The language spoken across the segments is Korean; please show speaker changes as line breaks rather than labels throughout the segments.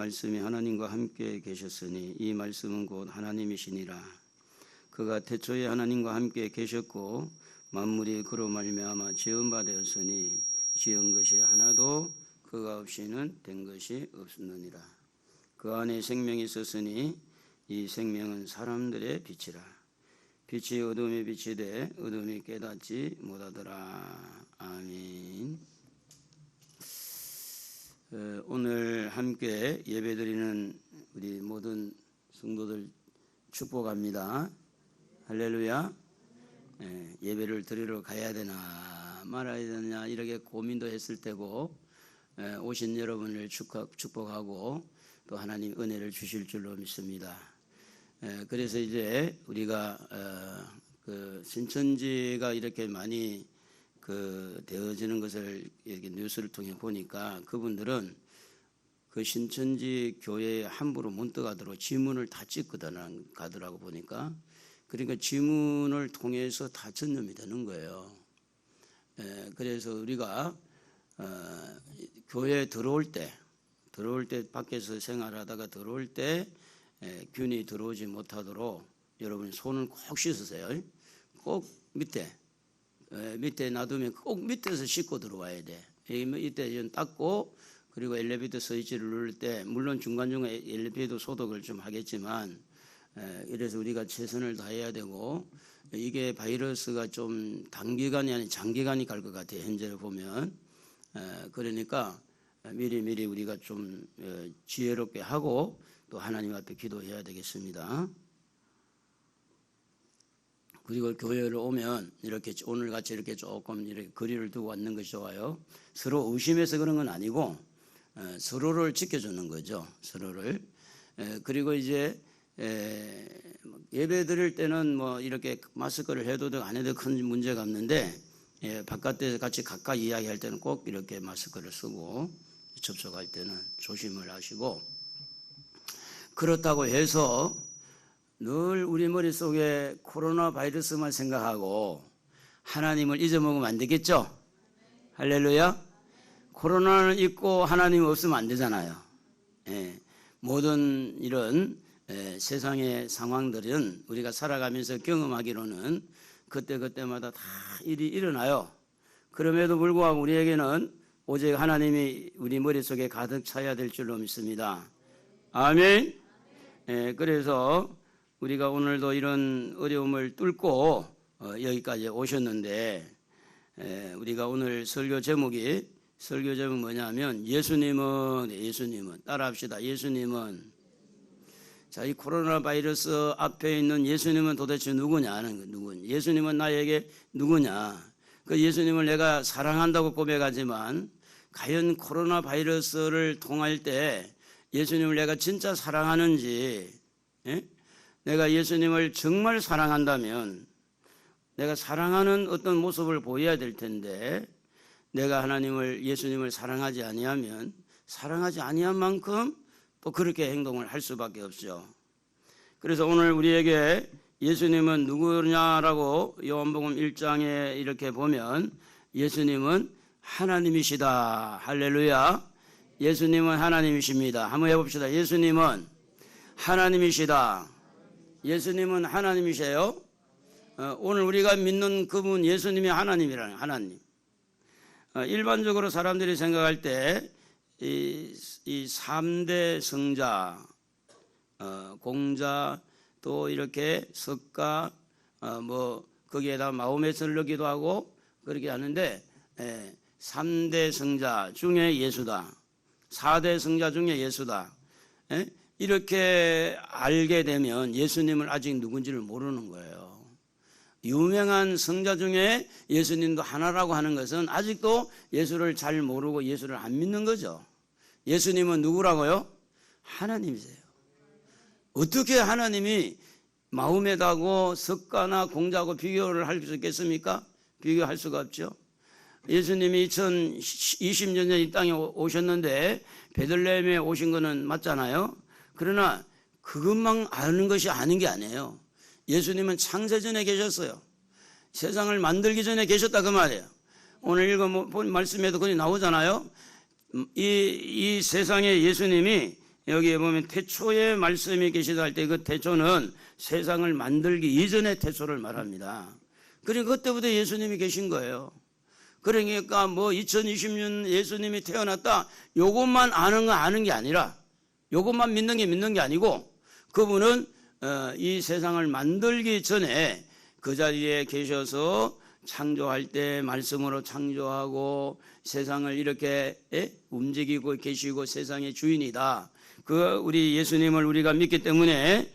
말씀이 하나님과 함께 계셨으니 이 말씀은 곧 하나님이시니라. 그가 태초에 하나님과 함께 계셨고 만물이 그로 말미암아 지은 바 되었으니 지은 것이 하나도 그가 없이는 된 것이 없느니라. 그 안에 생명이 있었으니 이 생명은 사람들의 빛이라. 빛이 어둠에 비치되 어둠이 깨닫지 못하더라. 아멘. 오늘 함께 예배드리는 우리 모든 성도들 축복합니다. 할렐루야. 예배를 드리러 가야 되나 말아야 되나 이렇게 고민도 했을 때고 오신 여러분을 축복하고 또 하나님 은혜를 주실 줄로 믿습니다. 그래서 이제 우리가 그 신천지가 이렇게 많이 되어지는 것을 이렇게 뉴스를 통해 보니까 그분들은 그 신천지 교회에 함부로 못 들어가도록 지문을 다 찍거든 가더라고 보니까. 그러니까 지문을 통해서 다 전염이 되는 거예요. 그래서 우리가 교회에 들어올 때 밖에서 생활하다가 들어올 때 균이 들어오지 못하도록 여러분 손을 꼭 씻으세요. 꼭 밑에 놔두면 꼭 밑에서 씻고 들어와야 돼. 이때 닦고 그리고 엘리베이터 스위치를 누를 때 물론 중간중간에 엘리베이터 소독을 좀 하겠지만 이래서 우리가 최선을 다해야 되고 이게 바이러스가 좀 단기간이 아닌 장기간이 갈 것 같아요. 현재를 보면. 그러니까 미리 우리가 좀 지혜롭게 하고 또 하나님 앞에 기도해야 되겠습니다. 그리고 교회를 오면 이렇게 오늘같이 이렇게 조금 이렇게 거리를 두고 왔는 것이 좋아요. 서로 의심해서 그런 건 아니고 서로를 지켜주는 거죠. 서로를. 그리고 이제 예배 드릴 때는 뭐 이렇게 마스크를 해도 되고 안 해도 큰 문제가 없는데 바깥에서 같이 가까이 이야기할 때는 꼭 이렇게 마스크를 쓰고 접촉할 때는 조심을 하시고 그렇다고 해서 늘 우리 머릿속에 코로나 바이러스만 생각하고 하나님을 잊어먹으면 안 되겠죠? 할렐루야. 코로나는 있고 하나님 없으면 안 되잖아요. 모든 이런 세상의 상황들은 우리가 살아가면서 경험하기로는 그때마다 다 일이 일어나요. 그럼에도 불구하고 우리에게는 오직 하나님이 우리 머릿속에 가득 차야 될 줄로 믿습니다. 아멘. 그래서 우리가 오늘도 이런 어려움을 뚫고 여기까지 오셨는데 우리가 오늘 설교 제목이 뭐냐면 예수님은 따라합시다. 예수님은 자, 이 코로나 바이러스 앞에 있는 예수님은 도대체 누구냐 하는 누군 예수님은 나에게 누구냐. 그 예수님을 내가 사랑한다고 고백하지만 과연 코로나 바이러스를 통할 때 예수님을 내가 진짜 사랑하는지 내가 예수님을 정말 사랑한다면 내가 사랑하는 어떤 모습을 보여야 될 텐데 내가 예수님을 사랑하지 아니하면 사랑하지 아니한 만큼 또 그렇게 행동을 할 수밖에 없죠. 그래서 오늘 우리에게 예수님은 누구냐라고 요한복음 1장에 이렇게 보면 예수님은 하나님이시다. 할렐루야. 예수님은 하나님이십니다. 한번 해봅시다. 예수님은 하나님이시다. 예수님은 하나님이세요. 오늘 우리가 믿는 그분 예수님이 하나님이라는 하나님. 일반적으로 사람들이 생각할 때 이 3대 성자, 공자 또 이렇게 석가 뭐 거기에다 마음의 설러기도 하고 그렇게 하는데 3대 성자 중에 예수다. 4대 성자 중에 예수다. 이렇게 알게 되면 예수님을 아직 누군지를 모르는 거예요. 유명한 성자 중에 예수님도 하나라고 하는 것은 아직도 예수를 잘 모르고 예수를 안 믿는 거죠. 예수님은 누구라고요? 하나님이세요. 어떻게 하나님이 마음에다고 석가나 공자하고 비교를 할 수 있겠습니까? 비교할 수가 없죠. 예수님이 2020년 전에 이 땅에 오셨는데 베들레헴에 오신 거는 맞잖아요. 그러나 그것만 아는 것이 아닌 게 아니에요. 예수님은 창세전에 계셨어요. 세상을 만들기 전에 계셨다 그 말이에요. 오늘 읽어본 말씀에도 그게 나오잖아요. 이 세상에 예수님이 여기에 보면 태초에 말씀이 계시다 할 때 그 태초는 세상을 만들기 이전의 태초를 말합니다. 그러니까 그때부터 예수님이 계신 거예요. 그러니까 뭐 2020년 예수님이 태어났다 요것만 아는 게 아니라, 요것만 믿는 게 아니고, 그분은 이 세상을 만들기 전에 그 자리에 계셔서 창조할 때 말씀으로 창조하고 세상을 이렇게 움직이고 계시고 세상의 주인이다. 그 우리 예수님을 우리가 믿기 때문에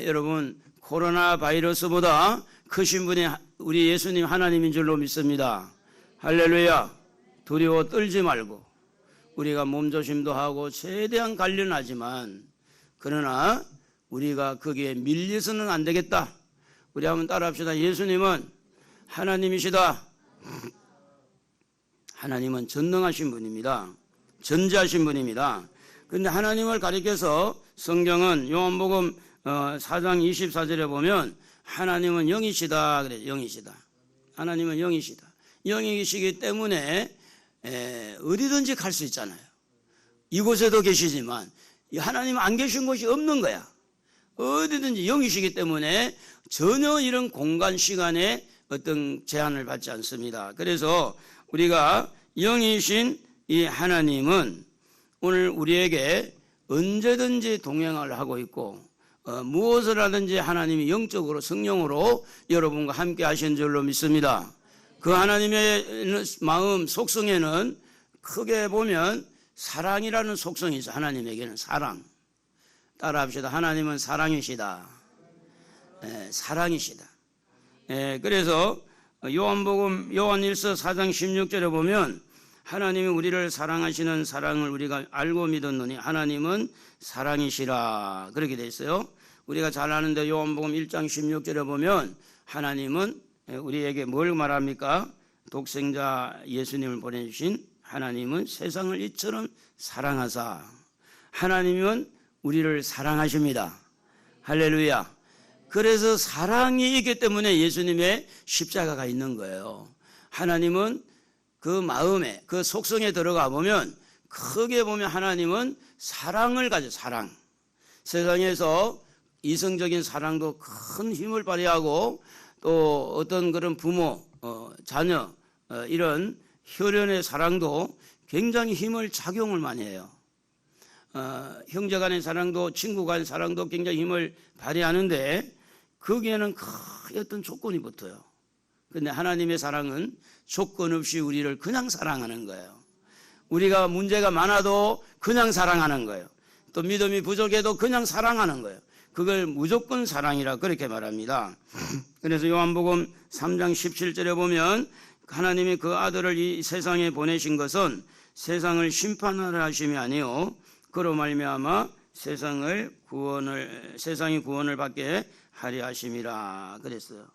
여러분, 코로나 바이러스보다 크신 분이 우리 예수님 하나님인 줄로 믿습니다. 할렐루야. 두려워 떨지 말고 우리가 몸조심도 하고 최대한 관련하지만, 그러나 우리가 거기에 밀려서는 안 되겠다. 우리 한번 따라합시다. 예수님은 하나님이시다. 하나님은 전능하신 분입니다. 전지하신 분입니다. 그런데 하나님을 가리켜서 성경은 요한복음 4장 24절에 보면 하나님은 영이시다 그래요. 영이시다. 하나님은 영이시다. 영이시기 때문에 어디든지 갈 수 있잖아요. 이곳에도 계시지만 하나님은 안 계신 곳이 없는 거야. 어디든지 영이시기 때문에 전혀 이런 공간 시간에 어떤 제한을 받지 않습니다. 그래서 우리가 영이신 이 하나님은 오늘 우리에게 언제든지 동행을 하고 있고, 무엇을 하든지 하나님이 영적으로 성령으로 여러분과 함께 하신 줄로 믿습니다. 그 하나님의 마음 속성에는 크게 보면 사랑이라는 속성이 있어요. 하나님에게는 사랑. 따라합시다. 하나님은 사랑이시다. 사랑이시다. 그래서 요한일서 4장 16절에 보면 하나님이 우리를 사랑하시는 사랑을 우리가 알고 믿었노니 하나님은 사랑이시라, 그렇게 돼 있어요. 우리가 잘 아는데 요한복음 1장 16절에 보면 하나님은 우리에게 뭘 말합니까? 독생자 예수님을 보내주신 하나님은 세상을 이처럼 사랑하사, 하나님은 우리를 사랑하십니다. 할렐루야. 그래서 사랑이 있기 때문에 예수님의 십자가가 있는 거예요. 하나님은 그 마음에, 그 속성에 들어가 보면 크게 보면 하나님은 사랑을 가져. 사랑. 세상에서 이성적인 사랑도 큰 힘을 발휘하고, 또 어떤 그런 부모, 자녀, 이런 혈연의 사랑도 굉장히 힘을 작용을 많이 해요. 형제 간의 사랑도, 친구 간의 사랑도 굉장히 힘을 발휘하는데 거기에는 큰 어떤 조건이 붙어요. 그런데 하나님의 사랑은 조건 없이 우리를 그냥 사랑하는 거예요. 우리가 문제가 많아도 그냥 사랑하는 거예요. 또 믿음이 부족해도 그냥 사랑하는 거예요. 그걸 무조건 사랑이라 그렇게 말합니다. 그래서 요한복음 3장 17절에 보면 하나님이 그 아들을 이 세상에 보내신 것은 세상을 심판하라 하심이 아니요 그로 말미암아 세상이 구원을 받게 하려 하심이라 그랬어요.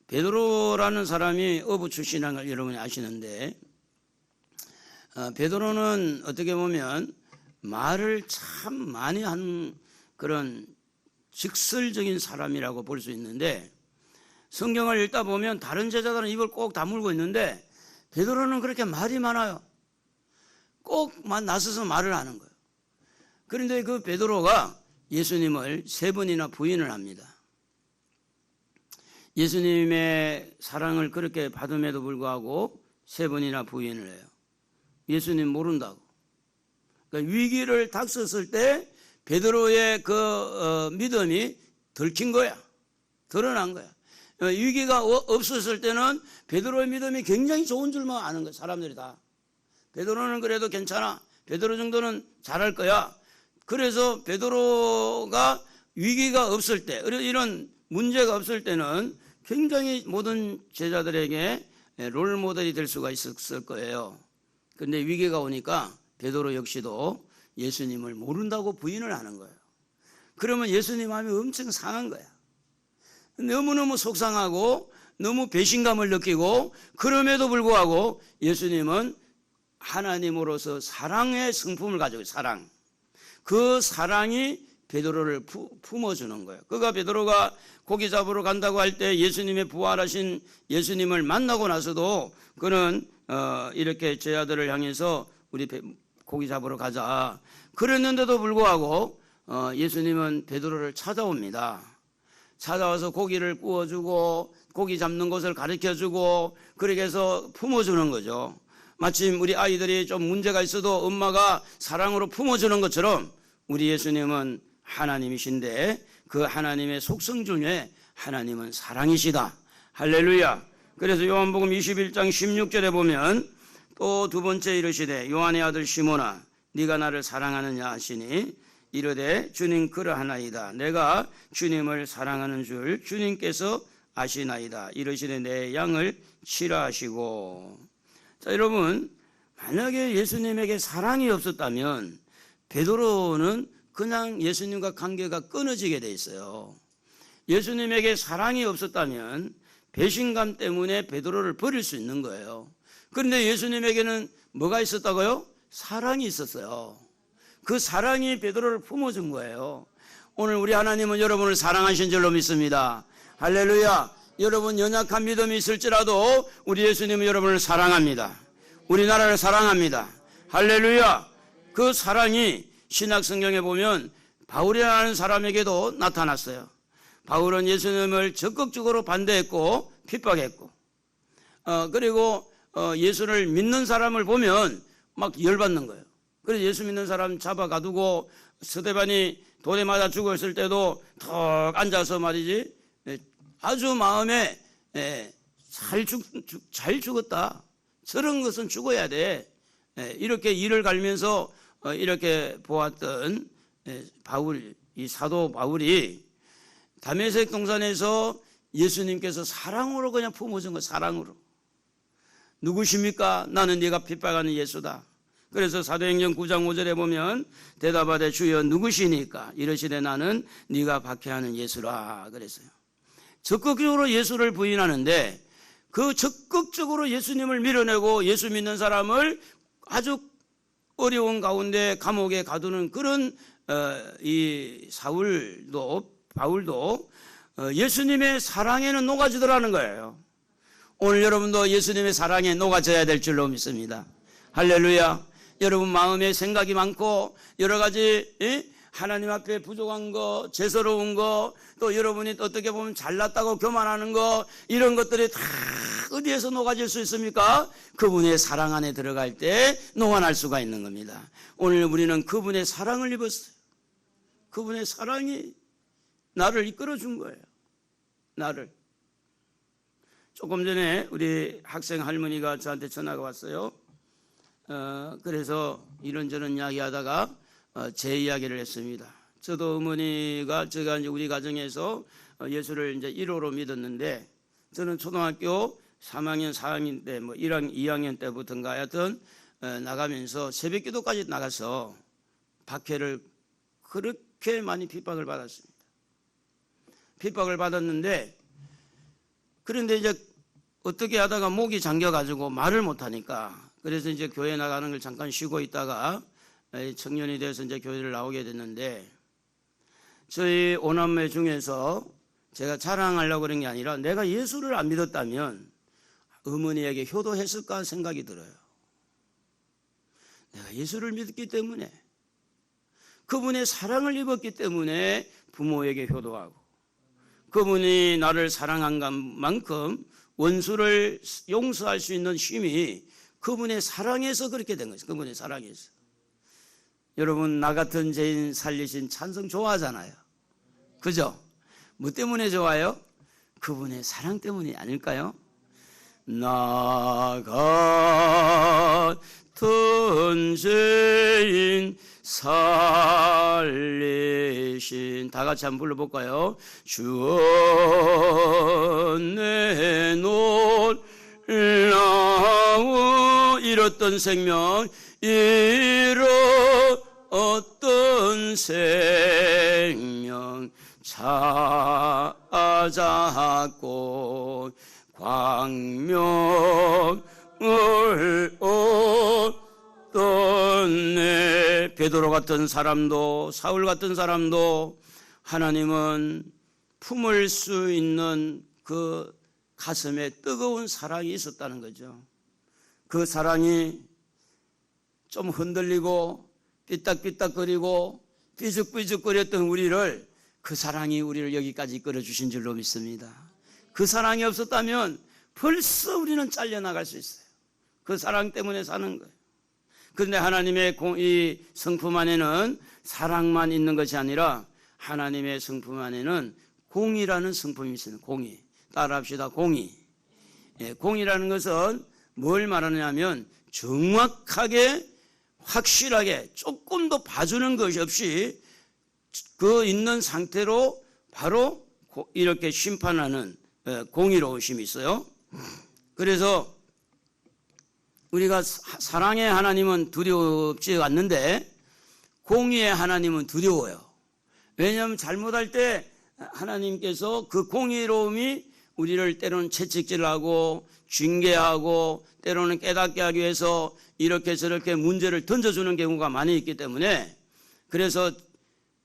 베드로라는 사람이 어부 출신이라는 걸 여러분이 아시는데, 베드로는 어떻게 보면 말을 참 많이 한 그런 직설적인 사람이라고 볼 수 있는데, 성경을 읽다 보면 다른 제자들은 입을 꼭 다물고 있는데 베드로는 그렇게 말이 많아요. 꼭 나서서 말을 하는 거예요. 그런데 그 베드로가 예수님을 3번이나 부인을 합니다. 예수님의 사랑을 그렇게 받음에도 불구하고 3번이나 부인을 해요. 예수님 모른다고. 그러니까 위기를 닥쳤을 때 베드로의 그 믿음이 들킨 거야. 드러난 거야. 위기가 없었을 때는 베드로의 믿음이 굉장히 좋은 줄만 아는 거야. 사람들이 다. 베드로는 그래도 괜찮아. 베드로 정도는 잘할 거야. 그래서 베드로가 위기가 없을 때, 이런 문제가 없을 때는 굉장히 모든 제자들에게 롤 모델이 될 수가 있었을 거예요. 그런데 위기가 오니까 베드로 역시도 예수님을 모른다고 부인을 하는 거예요. 그러면 예수님 마음이 엄청 상한 거야. 너무너무 속상하고 너무 배신감을 느끼고, 그럼에도 불구하고 예수님은 하나님으로서 사랑의 성품을 가지고 있어요. 사랑. 그 사랑이 베드로를 품어주는 거예요. 그가 베드로가 고기 잡으러 간다고 할 때 예수님의 부활하신 예수님을 만나고 나서도 그는 이렇게 제자들을 향해서 우리 고기 잡으러 가자. 그랬는데도 불구하고 예수님은 베드로를 찾아옵니다. 찾아와서 고기를 구워주고 고기 잡는 것을 가르쳐주고 그렇게 해서 품어주는 거죠. 마침 우리 아이들이 좀 문제가 있어도 엄마가 사랑으로 품어주는 것처럼 우리 예수님은 하나님이신데 그 하나님의 속성 중에 하나님은 사랑이시다. 할렐루야. 그래서 요한복음 21장 16절에 보면 또 두 번째 이르시되 요한의 아들 시몬아 네가 나를 사랑하느냐 하시니 이르되 주님 그러하나이다. 내가 주님을 사랑하는 줄 주님께서 아시나이다. 이르시되 내 양을 치라 하시고. 자, 여러분, 만약에 예수님에게 사랑이 없었다면 베드로는 그냥 예수님과 관계가 끊어지게 돼 있어요. 예수님에게 사랑이 없었다면 배신감 때문에 베드로를 버릴 수 있는 거예요. 그런데 예수님에게는 뭐가 있었다고요? 사랑이 있었어요. 그 사랑이 베드로를 품어준 거예요. 오늘 우리 하나님은 여러분을 사랑하신 줄로 믿습니다. 할렐루야. 여러분 연약한 믿음이 있을지라도 우리 예수님은 여러분을 사랑합니다. 우리나라를 사랑합니다. 할렐루야. 그 사랑이 신약 성경에 보면 바울이라는 사람에게도 나타났어요. 바울은 예수님을 적극적으로 반대했고 핍박했고 그리고 예수를 믿는 사람을 보면 막 열받는 거예요. 그래서 예수 믿는 사람 잡아가두고 스데반이 돌에 맞아 죽었을 때도 턱 앉아서 말이지 아주 마음에 잘 죽었다. 저런 것은 죽어야 돼. 이렇게 이를 갈면서 이렇게 보았던 바울, 이 사도 바울이 다메섹 동산에서 예수님께서 사랑으로 그냥 품어준 거 사랑으로. 누구십니까? 나는 네가 핍박하는 예수다. 그래서 사도행전 9장 5절에 보면 대답하되 주여 누구시니까? 이러시되 나는 네가 박해하는 예수라 그랬어요. 적극적으로 예수를 부인하는데 그 적극적으로 예수님을 밀어내고 예수 믿는 사람을 아주 어려운 가운데 감옥에 가두는 그런 이 바울도 예수님의 사랑에는 녹아지더라는 거예요. 오늘 여러분도 예수님의 사랑에 녹아져야 될 줄로 믿습니다. 할렐루야. 여러분 마음에 생각이 많고 여러 가지 하나님 앞에 부족한 거, 죄스러운 거, 또 여러분이 어떻게 보면 잘났다고 교만하는 거, 이런 것들이 다 어디에서 녹아질 수 있습니까? 그분의 사랑 안에 들어갈 때 녹아날 수가 있는 겁니다. 오늘 우리는 그분의 사랑을 입었어요. 그분의 사랑이 나를 이끌어준 거예요. 나를. 조금 전에 우리 학생 할머니가 저한테 전화가 왔어요. 그래서 이런저런 이야기하다가 제 이야기를 했습니다. 저도 어머니가 제가 이제 우리 가정에서 예수를 이제 1호로 믿었는데 저는 초등학교 3학년, 4학년 때 뭐 2학년 때부터인가 하여튼 나가면서 새벽 기도까지 나가서 박해를 그렇게 많이 핍박을 받았습니다. 핍박을 받았는데 그런데 이제 어떻게 하다가 목이 잠겨가지고 말을 못하니까 그래서 이제 교회 나가는 걸 잠깐 쉬고 있다가 청년이 돼서 이제 교회를 나오게 됐는데 저희 오남매 중에서 제가 자랑하려고 그런 게 아니라 내가 예수를 안 믿었다면 어머니에게 효도했을까 생각이 들어요. 내가 예수를 믿었기 때문에 그분의 사랑을 입었기 때문에 부모에게 효도하고 그분이 나를 사랑한 만큼 원수를 용서할 수 있는 힘이 그분의 사랑에서 그렇게 된 거죠. 그분의 사랑에서. 여러분 나 같은 죄인 살리신 찬송 좋아하잖아요. 그죠? 뭐 때문에 좋아요? 그분의 사랑 때문이 아닐까요? 나 같은 죄인 살리신 다 같이 한번 불러볼까요? 주어 내 놀라워 잃었던 생명 잃었던 생명 찾았고 광명을 얻었네. 베드로 같은 사람도 사울 같은 사람도 하나님은 품을 수 있는 그 가슴에 뜨거운 사랑이 있었다는 거죠. 그 사랑이 좀 흔들리고 삐딱삐딱거리고 삐죽삐죽거렸던 우리를 그 사랑이 우리를 여기까지 이끌어주신 줄로 믿습니다. 그 사랑이 없었다면 벌써 우리는 잘려나갈 수 있어요. 그 사랑 때문에 사는 거예요. 그런데 하나님의 이 성품 안에는 사랑만 있는 것이 아니라 하나님의 성품 안에는 공의라는 성품이 있습니다. 공의. 따라합시다. 공의. 공의라는 것은 뭘 말하느냐면 정확하게 확실하게 조금도 봐주는 것이 없이 그 있는 상태로 바로 이렇게 심판하는 공의로우심이 있어요. 그래서 우리가 사랑의 하나님은 두렵지 않는데 공의의 하나님은 두려워요. 왜냐하면 잘못할 때 하나님께서 그 공의로움이 우리를 때로는 채찍질하고 징계하고 때로는 깨닫게 하기 위해서 이렇게 저렇게 문제를 던져주는 경우가 많이 있기 때문에, 그래서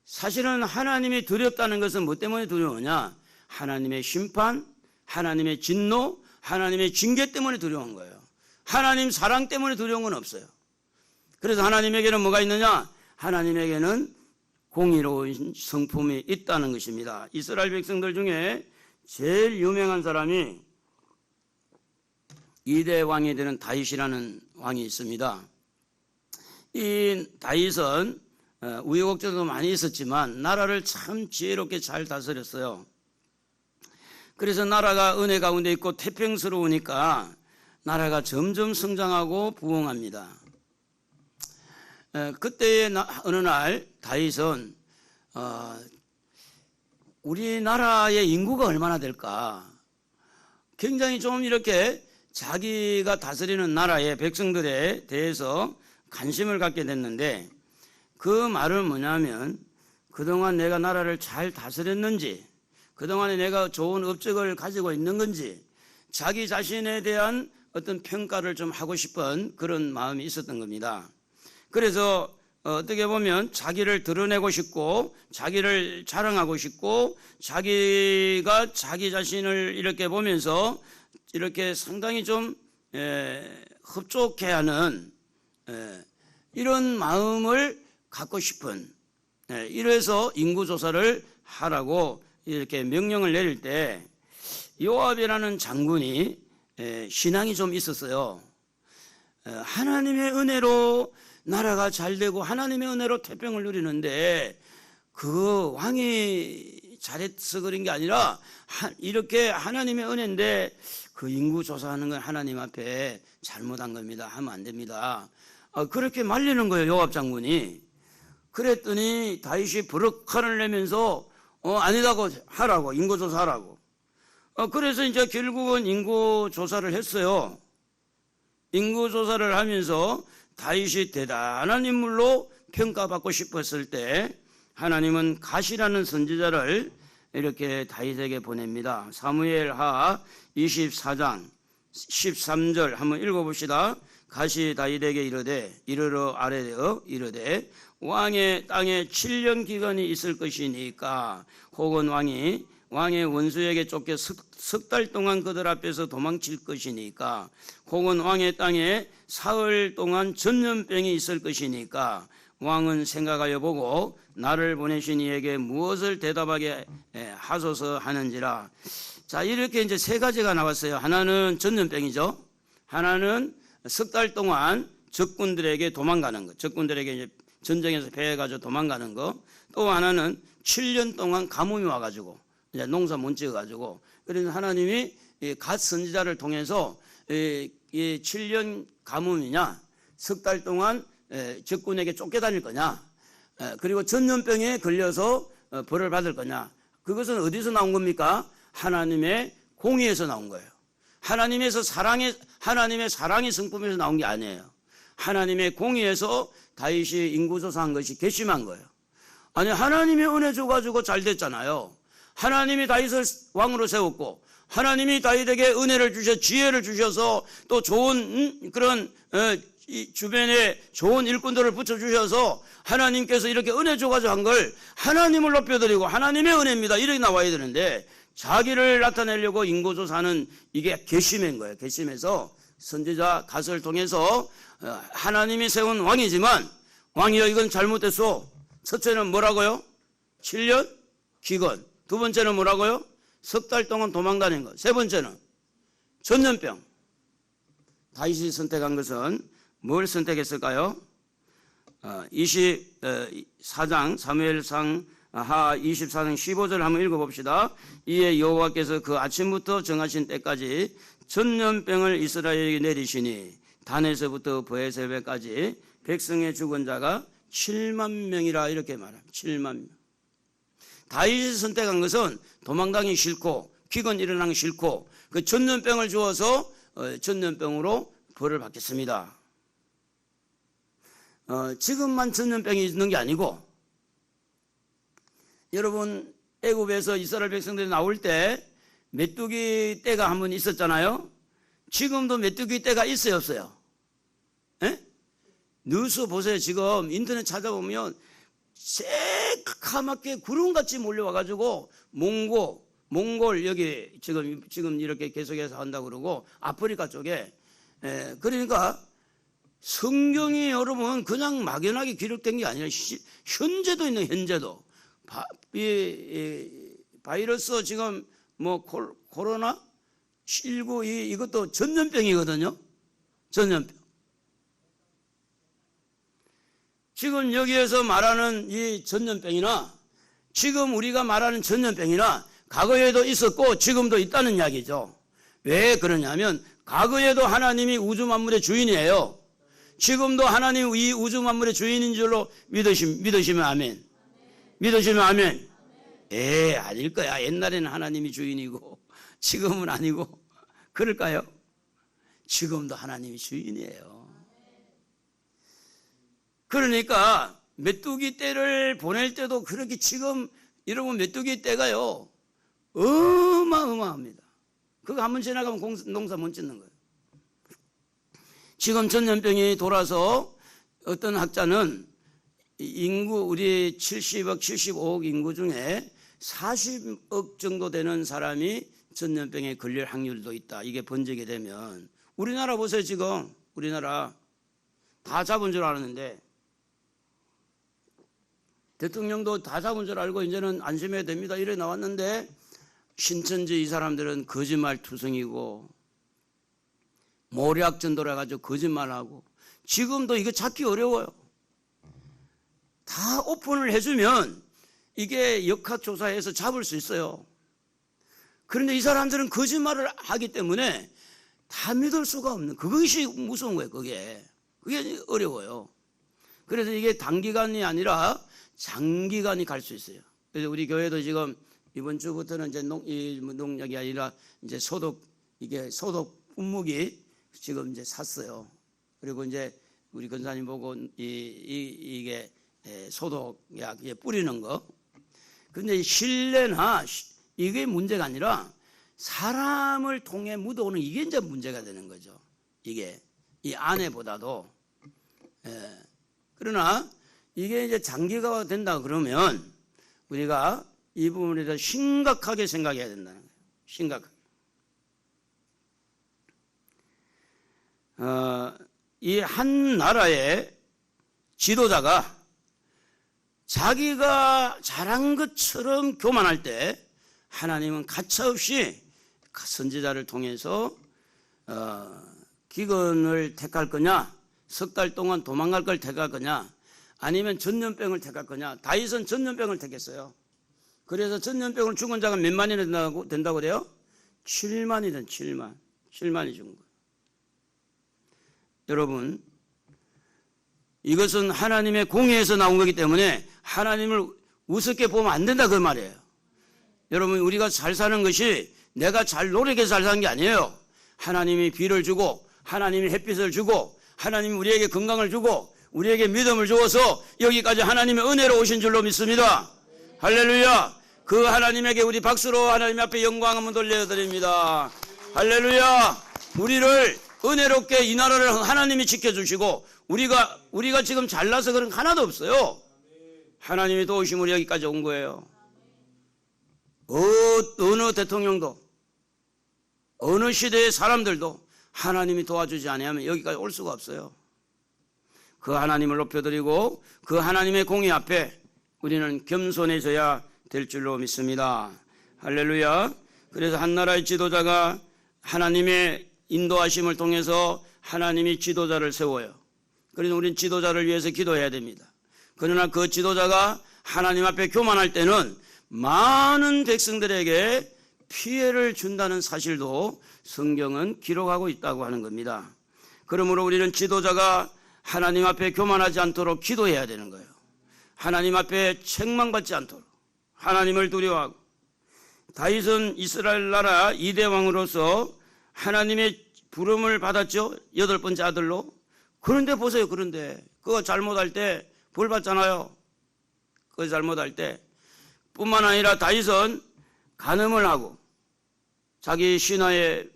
사실은 하나님이 두렵다는 것은 뭐 때문에 두려우냐? 하나님의 심판, 하나님의 진노, 하나님의 징계 때문에 두려운 거예요. 하나님 사랑 때문에 두려운 건 없어요. 그래서 하나님에게는 뭐가 있느냐? 하나님에게는 공의로운 성품이 있다는 것입니다. 이스라엘 백성들 중에 제일 유명한 사람이 2대 왕이 되는 다윗이라는 왕이 있습니다. 이 다윗은 우여곡절도 많이 있었지만 나라를 참 지혜롭게 잘 다스렸어요. 그래서 나라가 은혜 가운데 있고 태평스러우니까 나라가 점점 성장하고 부흥합니다. 그때의 어느 날 다윗은 우리나라의 인구가 얼마나 될까? 굉장히 좀 이렇게 자기가 다스리는 나라의 백성들에 대해서 관심을 갖게 됐는데, 그 말은 뭐냐면 그동안 내가 나라를 잘 다스렸는지, 그동안에 내가 좋은 업적을 가지고 있는 건지 자기 자신에 대한 어떤 평가를 좀 하고 싶은 그런 마음이 있었던 겁니다. 그래서 어떻게 보면 자기를 드러내고 싶고 자기를 자랑하고 싶고 자기가 자기 자신을 이렇게 보면서 이렇게 상당히 좀 흡족해하는 이런 마음을 갖고 싶은, 이래서 인구조사를 하라고 이렇게 명령을 내릴 때 요압이라는 장군이 신앙이 좀 있었어요. 하나님의 은혜로 나라가 잘 되고 하나님의 은혜로 태평을 누리는데 그 왕이 잘해서 그런 게 아니라 이렇게 하나님의 은혜인데 그 인구조사하는 건 하나님 앞에 잘못한 겁니다. 하면 안 됩니다. 그렇게 말리는 거예요, 요압 장군이. 그랬더니 다윗이 버럭화를 내면서 아니라고 하라고, 인구조사하라고. 그래서 이제 결국은 인구조사를 했어요. 인구조사를 하면서 다윗이 대단한 인물로 평가받고 싶었을 때 하나님은 갓이라는 선지자를 이렇게 다윗에게 보냅니다. 사무엘하 24장 13절 한번 읽어봅시다. 갓이 다윗에게 이르러 아뢰어 이르되 왕의 땅에 7년 기간이 있을 것이니까, 혹은 왕의 원수에게 쫓겨 석 달 동안 그들 앞에서 도망칠 것이니까, 혹은 왕의 땅에 사흘 동안 전염병이 있을 것이니까 왕은 생각하여 보고 나를 보내신 이에게 무엇을 대답하게 하소서 하는지라. 자, 이렇게 이제 세 가지가 나왔어요. 하나는 전염병이죠. 하나는 석 달 동안 적군들에게 도망가는 것. 적군들에게 이제 전쟁에서 패해가지고 도망가는 거. 또 하나는 7년 동안 가뭄이 와가지고 이제 농사 못 지어가지고. 그래서 하나님이 갓 선지자를 통해서 이 7년 가뭄이냐, 석 달 동안 적군에게 쫓겨다닐 거냐, 그리고 전염병에 걸려서 벌을 받을 거냐. 그것은 어디서 나온 겁니까? 하나님의 공의에서 나온 거예요. 하나님의 사랑의 성품에서 나온 게 아니에요. 하나님의 공의에서 다윗이 인구조사한 것이 괘씸한 거예요. 아니, 하나님의 은혜 줘가지고 잘 됐잖아요. 하나님이 다윗을 왕으로 세웠고 하나님이 다윗에게 은혜를 주셔 지혜를 주셔서 또 좋은 그런 주변에 좋은 일꾼들을 붙여주셔서 하나님께서 이렇게 은혜 줘가지고 한 걸 하나님을 높여드리고 하나님의 은혜입니다 이렇게 나와야 되는데, 자기를 나타내려고 인구조사는 이게 괘씸한 거예요. 괘씸해서 선지자 갓을 통해서 하나님이 세운 왕이지만 왕이여 이건 잘못됐어. 첫째는 뭐라고요? 7년 기근. 두 번째는 뭐라고요? 석 달 동안 도망 다닌 것. 세 번째는 전염병. 다윗이 선택한 것은 뭘 선택했을까요? 24장 사무엘상 하 24장 15절 한번 읽어봅시다. 이에 여호와께서 그 아침부터 정하신 때까지 전염병을 이스라엘에게 내리시니 단에서부터 브에셀까지 백성의 죽은 자가 7만 명이라 이렇게 말합니다. 7만 명. 다윗이 선택한 것은 도망다니기 싫고 기근 일어나기 싫고 그 전염병을 주어서 전염병으로 벌을 받겠습니다. 지금만 전염병이 있는 게 아니고 여러분 애굽에서 이스라엘 백성들이 나올 때 메뚜기 떼가 한 번 있었잖아요. 지금도 메뚜기 떼가 있어요 없어요? 에? 뉴스 보세요. 지금 인터넷 찾아보면 새카맣게 구름같이 몰려와가지고 몽골 여기 지금 이렇게 계속해서 한다고 그러고 아프리카 쪽에 그러니까 성경이 여러분 그냥 막연하게 기록된 게 아니라 현재도 있는 현재도 바이러스 지금 뭐 코로나 19 이것도 전염병이거든요. 전염병. 지금 여기에서 말하는 이 전염병이나 지금 우리가 말하는 전염병이나 과거에도 있었고 지금도 있다는 이야기죠. 왜 그러냐면 과거에도 하나님이 우주 만물의 주인이에요. 지금도 하나님 이 우주 만물의 주인인 줄로 믿으시면 아멘. 믿으시면 아멘. 아닐 거야. 옛날에는 하나님이 주인이고 지금은 아니고 그럴까요? 지금도 하나님이 주인이에요. 그러니까 메뚜기 떼를 보낼 때도 그렇게 지금 여러분 메뚜기 떼가요 어마어마합니다. 그거 한번 지나가면 농사 못 짓는 거예요. 지금 전염병이 돌아서 어떤 학자는 인구 우리 70억 75억 인구 중에 40억 정도 되는 사람이 전염병에 걸릴 확률도 있다. 이게 번지게 되면 우리나라 보세요. 지금 우리나라 다 잡은 줄 알았는데 대통령도 다 잡은 줄 알고 이제는 안심해야 됩니다. 이래 나왔는데 신천지 이 사람들은 거짓말 투성이고 모략전도를 해가지고 거짓말하고 지금도 이거 찾기 어려워요. 다 오픈을 해주면 이게 역학조사해서 잡을 수 있어요. 그런데 이 사람들은 거짓말을 하기 때문에 다 믿을 수가 없는 그것이 무서운 거예요. 그게 어려워요. 그래서 이게 단기간이 아니라 장기간이 갈 수 있어요. 그래서 우리 교회도 지금 이번 주부터는 이제 농약이 아니라 이제 소독 분무기 지금 이제 샀어요. 그리고 이제 우리 권사님 보고 이게 소독약 뿌리는 거. 근데 실내나 이게 문제가 아니라 사람을 통해 묻어오는 이게 이제 문제가 되는 거죠. 이게 이 안에보다도. 그러나 이게 이제 장기가 된다 그러면 우리가 이 부분에 대해서 심각하게 생각해야 된다는 거예요. 심각하게. 이 한 나라의 지도자가 자기가 잘한 것처럼 교만할 때 하나님은 가차없이 선지자를 통해서 기근을 택할 거냐, 석 달 동안 도망갈 걸 택할 거냐, 아니면 전염병을 택할 거냐. 다윗은 전염병을 택했어요. 그래서 전염병을 죽은 자가 몇 만이나 된다고 그래요? 7만이든 7만이 죽은 거예요. 여러분, 이것은 하나님의 공의에서 나온 거기 때문에 하나님을 우습게 보면 안 된다 그 말이에요. 여러분, 우리가 잘 사는 것이 내가 잘 노력해서 잘 사는 게 아니에요. 하나님이 비를 주고 하나님이 햇빛을 주고 하나님이 우리에게 건강을 주고 우리에게 믿음을 주어서 여기까지 하나님의 은혜로 오신 줄로 믿습니다. 할렐루야. 그 하나님에게 우리 박수로 하나님 앞에 영광 한번 돌려드립니다. 할렐루야. 우리를 은혜롭게 이 나라를 하나님이 지켜주시고 우리가 지금 잘나서 그런 거 하나도 없어요. 하나님이 도우심으로 여기까지 온 거예요. 어느 대통령도 어느 시대의 사람들도 하나님이 도와주지 않으면 여기까지 올 수가 없어요. 그 하나님을 높여드리고 그 하나님의 공의 앞에 우리는 겸손해져야 될 줄로 믿습니다. 할렐루야. 그래서 한 나라의 지도자가 하나님의 인도하심을 통해서 하나님이 지도자를 세워요. 그래서 우리는 지도자를 위해서 기도해야 됩니다. 그러나 그 지도자가 하나님 앞에 교만할 때는 많은 백성들에게 피해를 준다는 사실도 성경은 기록하고 있다고 하는 겁니다. 그러므로 우리는 지도자가 하나님 앞에 교만하지 않도록 기도해야 되는 거예요. 하나님 앞에 책망받지 않도록 하나님을 두려워하고, 다윗은 이스라엘 나라 2대 왕으로서 하나님의 부름을 받았죠. 8번째 아들로. 그런데 보세요. 그런데 그거 잘못할 때 벌 받잖아요. 그거 잘못할 때. 뿐만 아니라 다윗은 간음을 하고 자기 신하의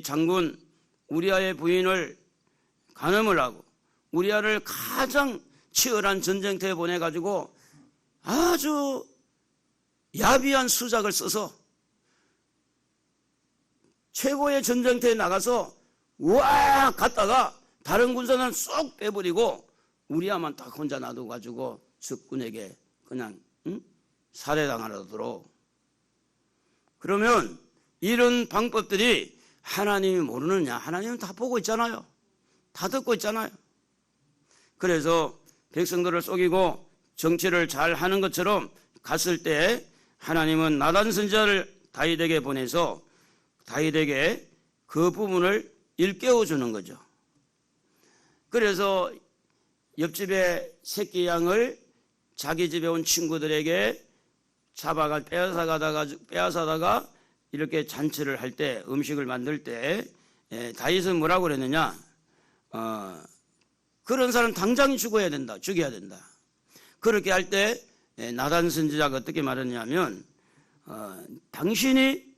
장군 우리아의 부인을 간음을 하고 우리아를 가장 치열한 전쟁터에 보내가지고 아주 야비한 수작을 써서 최고의 전쟁터에 나가서 와 갔다가 다른 군사는 쏙 빼버리고 우리아만 딱 혼자 놔둬가지고 적군에게 그냥 살해당하도록. 그러면 이런 방법들이 하나님이 모르느냐? 하나님은 다 보고 있잖아요. 다 듣고 있잖아요. 그래서 백성들을 속이고 정치를 잘 하는 것처럼 갔을 때 하나님은 나단 선지자를 다윗에게 보내서 다윗에게 그 부분을 일깨워 주는 거죠. 그래서 옆집에 새끼 양을 자기 집에 온 친구들에게 빼앗아다가 이렇게 잔치를 할 때, 음식을 만들 때 다윗은 뭐라고 그랬느냐? 그런 사람 당장 죽여야 된다. 그렇게 할 때 나단 선지자가 어떻게 말했냐면 당신이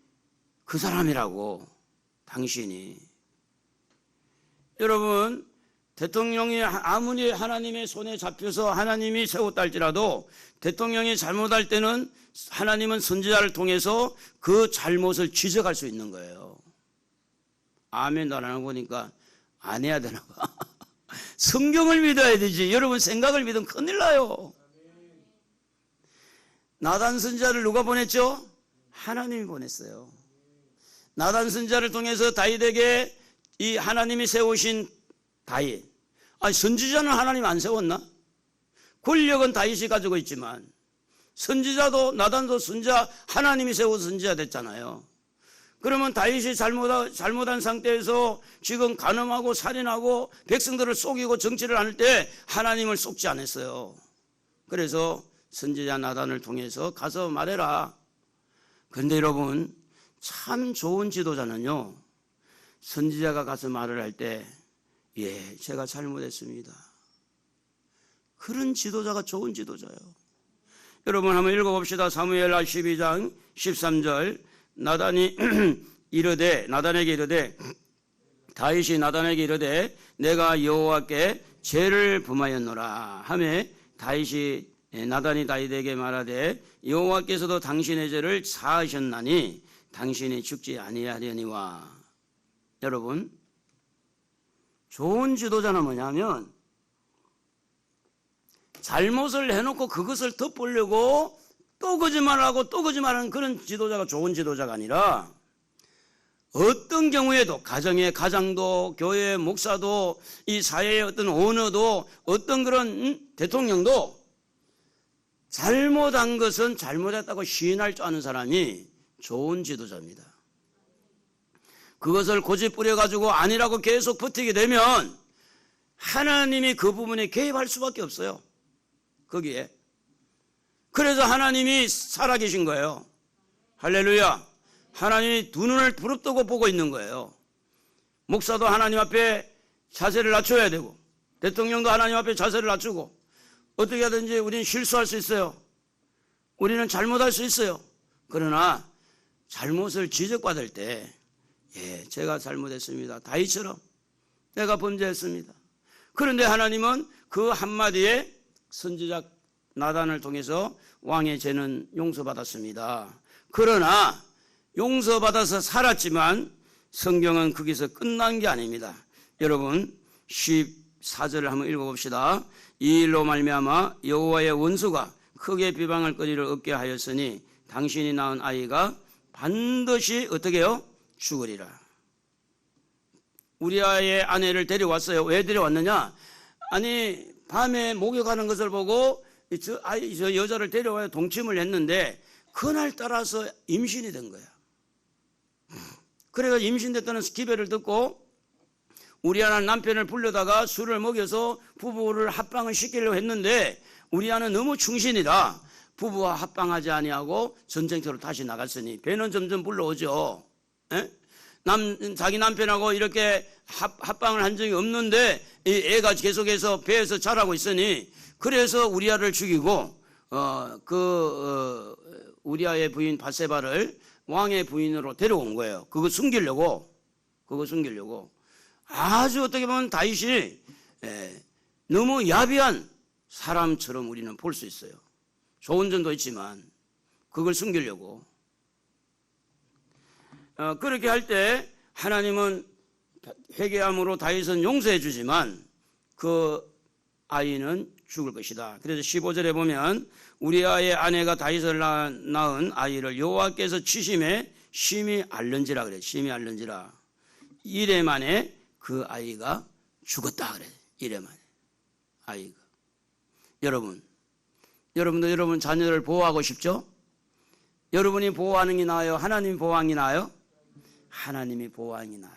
그 사람이라고. 당신이. 여러분, 대통령이 아무리 하나님의 손에 잡혀서 하나님이 세웠다 할지라도 대통령이 잘못할 때는 하나님은 선지자를 통해서 그 잘못을 지적할 수 있는 거예요. 아멘도 안 하는 거 보니까 안 해야 되나 봐. 성경을 믿어야 되지. 여러분 생각을 믿으면 큰일 나요. 나단 선지자를 누가 보냈죠? 하나님이 보냈어요. 나단 선지자를 통해서 다윗에게 이 하나님이 세우신 다윗. 아니 선지자는 하나님 안 세웠나? 권력은 다윗이 가지고 있지만 선지자도 나단도 선지자 하나님이 세워서 선지자 됐잖아요. 그러면 다윗이 잘못한 상태에서 지금 간음하고 살인하고 백성들을 속이고 정치를 할 때 하나님을 속지 않았어요. 그래서 선지자 나단을 통해서 가서 말해라. 그런데 여러분 참 좋은 지도자는요, 선지자가 가서 말을 할 때 예, 제가 잘못했습니다. 그런 지도자가 좋은 지도자예요. 여러분 한번 읽어봅시다. 사무엘하 12장 13절. 나단에게 이르되 다윗이 나단에게 이르되 내가 여호와께 죄를 범하였노라 하매 다윗이 나단이 다윗에게 말하되 여호와께서도 당신의 죄를 사하셨나니 당신이 죽지 아니하려니와. 여러분 좋은 지도자는 뭐냐면 잘못을 해놓고 그것을 덮으려고 또 거짓말하고 또 거짓말하는 그런 지도자가 좋은 지도자가 아니라 어떤 경우에도 가정의 가장도 교회의 목사도 이 사회의 어떤 오너도 어떤 그런 대통령도 잘못한 것은 잘못했다고 시인할 줄 아는 사람이 좋은 지도자입니다. 그것을 고집 부려가지고 아니라고 계속 버티게 되면 하나님이 그 부분에 개입할 수밖에 없어요. 거기에. 그래서 하나님이 살아계신 거예요. 할렐루야. 하나님이 두 눈을 부릅뜨고 보고 있는 거예요. 목사도 하나님 앞에 자세를 낮춰야 되고 대통령도 하나님 앞에 자세를 낮추고 어떻게 하든지 우리는 실수할 수 있어요. 우리는 잘못할 수 있어요. 그러나 잘못을 지적받을 때 예, 제가 잘못했습니다. 다윗처럼 내가 범죄했습니다. 그런데 하나님은 그 한마디에 선지자 나단을 통해서 왕의 죄는 용서받았습니다. 그러나 용서받아서 살았지만 성경은 거기서 끝난 게 아닙니다. 여러분 14절을 한번 읽어봅시다. 이 일로 말미암아 여호와의 원수가 크게 비방할 거리를 얻게 하였으니 당신이 낳은 아이가 반드시 어떻게 해요? 죽으리라. 우리아의 아내를 데려왔어요. 왜 데려왔느냐? 아니 밤에 목욕하는 것을 보고 저 여자를 데려와야 동침을 했는데 그날 따라서 임신이 된 거야. 그래서 임신됐다는 기별을 듣고 우리아는 남편을 불러다가 술을 먹여서 부부를 합방을 시키려고 했는데 우리아는 너무 충신이다. 부부와 합방하지 아니하고 전쟁터로 다시 나갔으니 배는 점점 불러오죠. 자기 남편하고 이렇게 합방을 한 적이 없는데 이 애가 계속해서 배에서 자라고 있으니 그래서 우리아를 죽이고 우리아의 부인 밧세바를 왕의 부인으로 데려온 거예요. 그거 숨기려고 아주 어떻게 보면 다윗이 너무 야비한 사람처럼 우리는 볼 수 있어요. 좋은 점도 있지만 그걸 숨기려고 그렇게 할 때 하나님은 회개함으로 다윗은 용서해 주지만 그 아이는 죽을 것이다. 그래서 15절에 보면 우리아의 아내가 다윗을 낳은 아이를 여호와께서 치심에 심히 앓는지라 그래. 심히 앓는지라. 이래 만에 그 아이가 죽었다 그래. 이래 만에 아이가. 여러분도 여러분 자녀를 보호하고 싶죠? 여러분이 보호하는 게 나아요? 하나님이 보호하는 게 나아요? 하나님이 보호하는 게 나아요.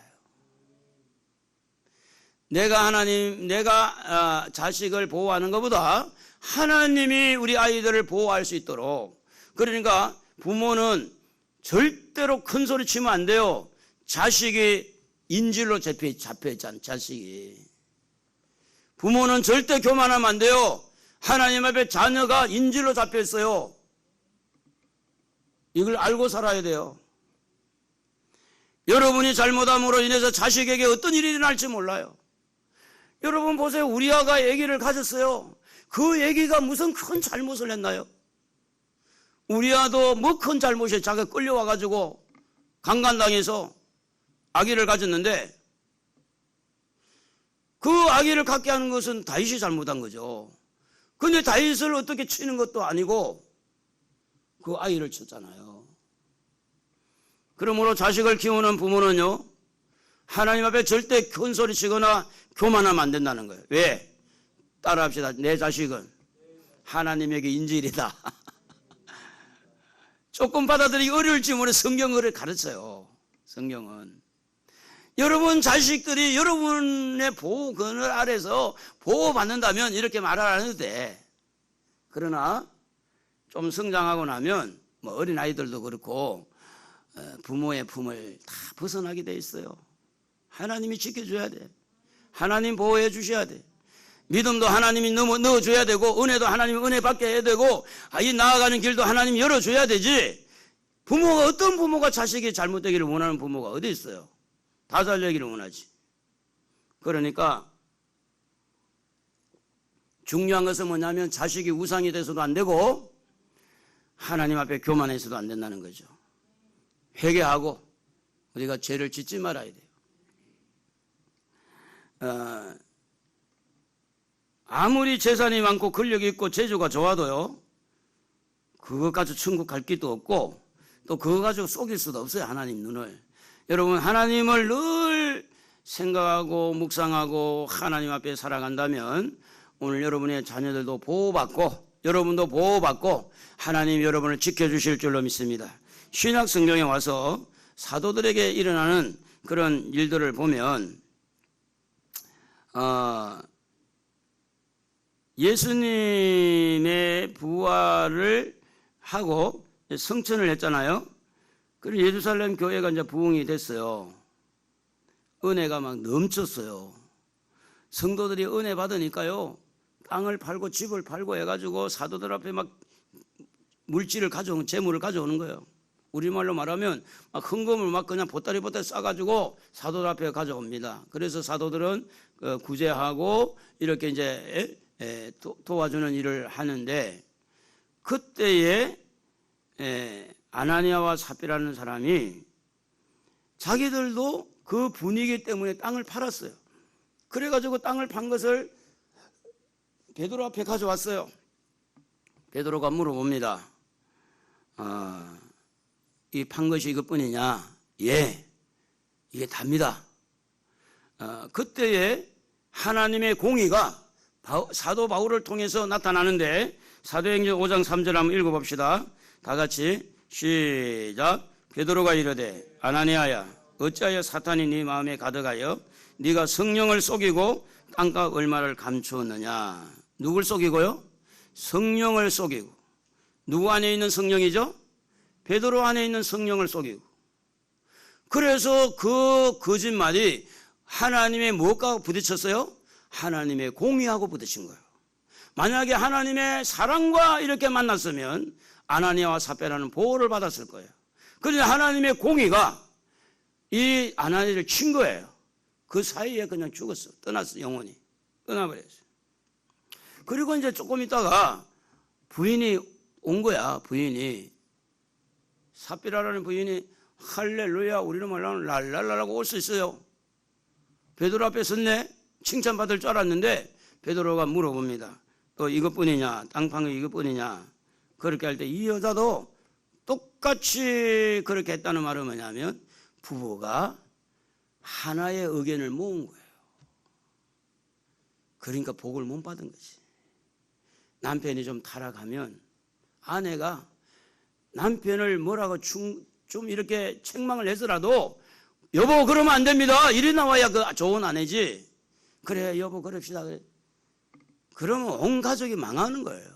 내가 자식을 보호하는 것보다 하나님이 우리 아이들을 보호할 수 있도록. 그러니까 부모는 절대로 큰 소리 치면 안 돼요. 자식이 인질로 잡혀있잖아. 자식이. 부모는 절대 교만하면 안 돼요. 하나님 앞에 자녀가 인질로 잡혀있어요. 이걸 알고 살아야 돼요. 여러분이 잘못함으로 인해서 자식에게 어떤 일이 일어날지 몰라요. 여러분 보세요. 우리 아가 아기를 가졌어요. 그 아기가 무슨 큰 잘못을 했나요? 우리 아도 뭐 큰 잘못이 자기가 끌려와가지고 강간당해서 아기를 가졌는데 그 아기를 갖게 하는 것은 다윗이 잘못한 거죠. 근데 다윗을 어떻게 치는 것도 아니고 그 아이를 쳤잖아요. 그러므로 자식을 키우는 부모는요, 하나님 앞에 절대 큰 소리 치거나 교만하면 안 된다는 거예요. 왜? 따라합시다. 내 자식은 하나님에게 인질이다. 조금 받아들이기 어려울지 모르는 성경을 가르쳐요. 성경은. 여러분 자식들이 여러분의 보호 그늘 아래서 보호받는다면 이렇게 말을 안 해도 돼. 그러나 좀 성장하고 나면 뭐 어린아이들도 그렇고 부모의 품을 다 벗어나게 돼 있어요. 하나님이 지켜줘야 돼. 하나님 보호해 주셔야 돼. 믿음도 하나님이 넣어줘야 되고 은혜도 하나님이 은혜 받게 해야 되고 이 나아가는 길도 하나님이 열어줘야 되지. 부모가 어떤 부모가 자식이 잘못되기를 원하는 부모가 어디 있어요? 다 잘되기를 원하지. 그러니까 중요한 것은 뭐냐면 자식이 우상이 돼서도 안 되고 하나님 앞에 교만해서도 안 된다는 거죠. 회개하고 우리가 죄를 짓지 말아야 돼요. 아무리 재산이 많고 권력이 있고 재주가 좋아도요, 그것 가지고 천국 갈 길도 없고 또 그거 가지고 속일 수도 없어요. 하나님 눈을. 여러분 하나님을 늘 생각하고 묵상하고 하나님 앞에 살아간다면 오늘 여러분의 자녀들도 보호받고 여러분도 보호받고 하나님 여러분을 지켜주실 줄로 믿습니다. 신약 성경에 와서 사도들에게 일어나는 그런 일들을 보면 예수님의 부활을 하고 성천을 했잖아요. 그리고 예루살렘 교회가 이제 부흥이 됐어요. 은혜가 막 넘쳤어요. 성도들이 은혜 받으니까요, 땅을 팔고 집을 팔고 해가지고 사도들 앞에 막 물질을 가져오는, 재물을 가져오는 거예요. 우리말로 말하면 막 헌금을 막 그냥 보따리 싸가지고 사도들 앞에 가져옵니다. 그래서 사도들은 구제하고 이렇게 이제 도와주는 일을 하는데, 그때에 아나니아와 삽비라는 사람이 자기들도 그 분위기 때문에 땅을 팔았어요. 그래가지고 땅을 판 것을 베드로 앞에 가져왔어요. 베드로가 물어봅니다. 이 판 것이 이것뿐이냐? 예, 이게 답니다. 그때에 하나님의 공의가 사도 바울을 통해서 나타나는데, 사도행전 5장 3절 한번 읽어봅시다. 다 같이 시작. 베드로가 이르되 아나니아야, 어찌하여 사탄이 네 마음에 가득하여 네가 성령을 속이고 땅값 얼마를 감추었느냐. 누굴 속이고요? 성령을 속이고. 누구 안에 있는 성령이죠? 베드로 안에 있는 성령을 속이고. 그래서 그 거짓말이 하나님의 무엇과 부딪혔어요? 하나님의 공의하고 부딪힌 거예요. 만약에 하나님의 사랑과 이렇게 만났으면 아나니아와 삽비라는 보호를 받았을 거예요. 그런데 하나님의 공의가 이 아나니아를 친 거예요. 그 사이에 그냥 죽었어. 떠났어. 영혼이 떠나버렸어요. 그리고 이제 조금 있다가 부인이 온 거야. 부인이, 삽비라라는 부인이 할렐루야 우리는 말하면 랄랄라라고 올 수 있어요. 베드로 앞에 섰네. 칭찬받을 줄 알았는데 베드로가 물어봅니다. 또 이것뿐이냐? 땅 판 거 이것뿐이냐? 그렇게 할 때 이 여자도 똑같이 그렇게 했다는 말은 뭐냐면 부부가 하나의 의견을 모은 거예요. 그러니까 복을 못 받은 거지. 남편이 좀 타락하면 아내가 남편을 뭐라고 좀 이렇게 책망을 해서라도 여보 그러면 안 됩니다. 이리 나와야 그 좋은 아내지. 그래 여보 그럽시다. 그러면 온 가족이 망하는 거예요.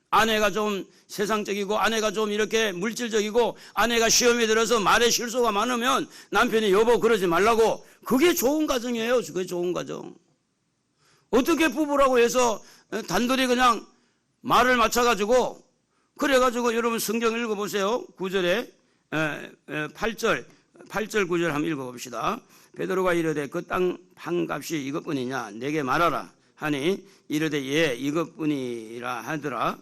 아내가 좀 세상적이고 아내가 좀 이렇게 물질적이고 아내가 시험에 들어서 말에 실수가 많으면 남편이 여보 그러지 말라고. 그게 좋은 가정이에요. 그게 좋은 가정. 어떻게 부부라고 해서 단둘이 그냥 말을 맞춰가지고 그래가지고 여러분 성경 읽어보세요. 9절에 8절 9절 한번 읽어봅시다. 베드로가 이르되 그 땅 판값이 이것뿐이냐 내게 말하라 하니 이르되 예 이것뿐이라 하더라.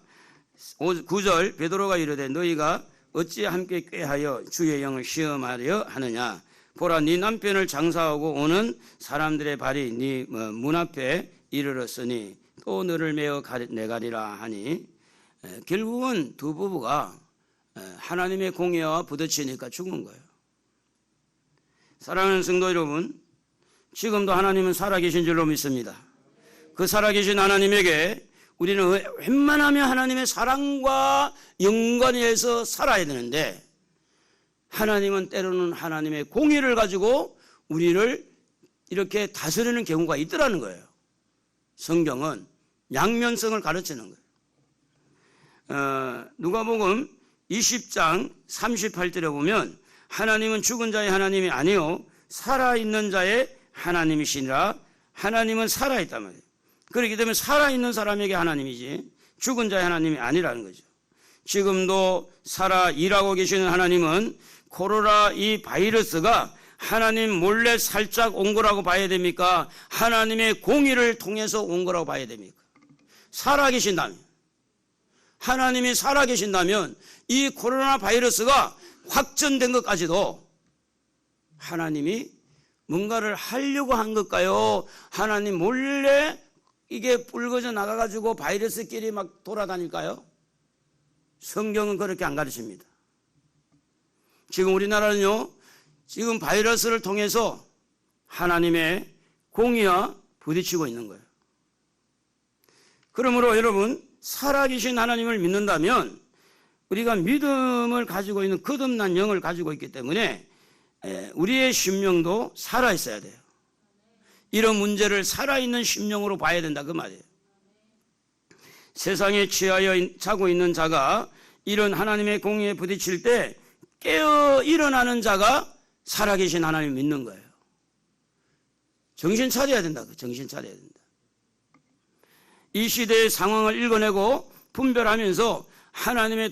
9절 베드로가 이르되 너희가 어찌 함께 꾀하여 주의 영을 시험하려 하느냐. 보라 네 남편을 장사하고 오는 사람들의 발이 네 문 앞에 이르렀으니 또 너를 메어 내가리라 하니 결국은 두 부부가 하나님의 공의와 부딪히니까 죽은 거예요. 사랑하는 성도 여러분, 지금도 하나님은 살아계신 줄로 믿습니다. 그 살아계신 하나님에게 우리는 웬만하면 하나님의 사랑과 연관해서 살아야 되는데 하나님은 때로는 하나님의 공의를 가지고 우리를 이렇게 다스리는 경우가 있더라는 거예요. 성경은 양면성을 가르치는 거예요. 누가복음 20장 38절에 보면 하나님은 죽은 자의 하나님이 아니요 살아있는 자의 하나님이시니라. 하나님은 살아있단 말이에요. 그렇기 때문에 살아있는 사람에게 하나님이지 죽은 자의 하나님이 아니라는 거죠. 지금도 살아 일하고 계시는 하나님은 코로나 이 바이러스가 하나님 몰래 살짝 온 거라고 봐야 됩니까? 하나님의 공의를 통해서 온 거라고 봐야 됩니까? 살아계신다면, 하나님이 살아계신다면 이 코로나 바이러스가 확전된 것까지도 하나님이 뭔가를 하려고 한 걸까요? 하나님 몰래 이게 불거져 나가가지고 바이러스끼리 막 돌아다닐까요? 성경은 그렇게 안 가르칩니다. 지금 우리나라는요, 지금 바이러스를 통해서 하나님의 공의와 부딪히고 있는 거예요. 그러므로 여러분, 살아계신 하나님을 믿는다면 우리가 믿음을 가지고 있는 거듭난 영을 가지고 있기 때문에 우리의 심령도 살아있어야 돼요. 이런 문제를 살아있는 심령으로 봐야 된다 그 말이에요. 세상에 취하여 자고 있는 자가 이런 하나님의 공의에 부딪힐 때 깨어 일어나는 자가 살아계신 하나님을 믿는 거예요. 정신 차려야 된다. 정신 차려야 된다. 이 시대의 상황을 읽어내고 분별하면서 하나님의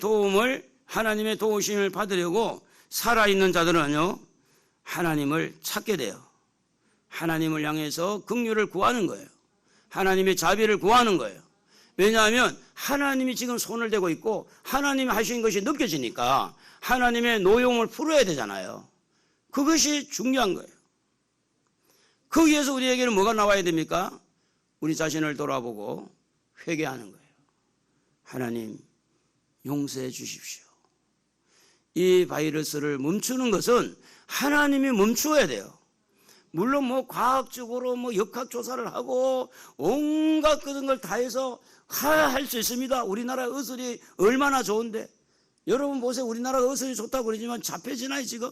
도우심을 받으려고 살아있는 자들은요, 하나님을 찾게 돼요. 하나님을 향해서 긍휼을 구하는 거예요. 하나님의 자비를 구하는 거예요. 왜냐하면 하나님이 지금 손을 대고 있고 하나님이 하신 것이 느껴지니까 하나님의 노여움을 풀어야 되잖아요. 그것이 중요한 거예요. 거기에서 우리에게는 뭐가 나와야 됩니까? 우리 자신을 돌아보고 회개하는 거예요. 하나님, 용서해 주십시오. 이 바이러스를 멈추는 것은 하나님이 멈추어야 돼요. 물론 뭐 과학적으로 뭐 역학조사를 하고 온갖 그런 걸 다 해서 할 수 있습니다. 우리나라 의술이 얼마나 좋은데. 여러분 보세요. 우리나라 의술이 좋다고 그러지만 잡혀지나요 지금?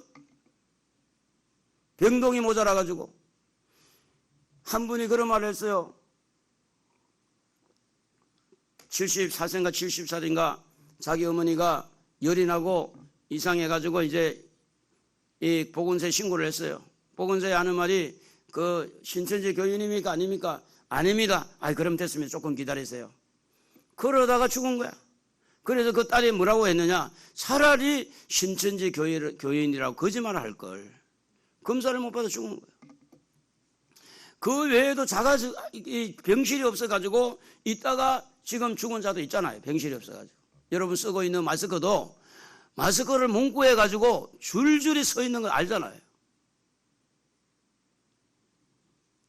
병동이 모자라가지고. 한 분이 그런 말을 했어요. 74세인가 74세인가 자기 어머니가 열이 나고 이상해가지고 이제 이 보건소에 신고를 했어요. 보건소에 하는 말이 그 신천지 교인입니까? 아닙니까? 아닙니다. 그럼 됐으면 조금 기다리세요. 그러다가 죽은 거야. 그래서 그 딸이 뭐라고 했느냐? 차라리 신천지 교인이라고 거짓말을 할 걸. 검사를 못 받아 죽은 거야. 그 외에도 병실이 없어가지고 있다가 지금 죽은 자도 있잖아요. 병실이 없어가지고. 여러분 쓰고 있는 마스크도 마스크를 문구해가지고 줄줄이 서 있는 거 알잖아요.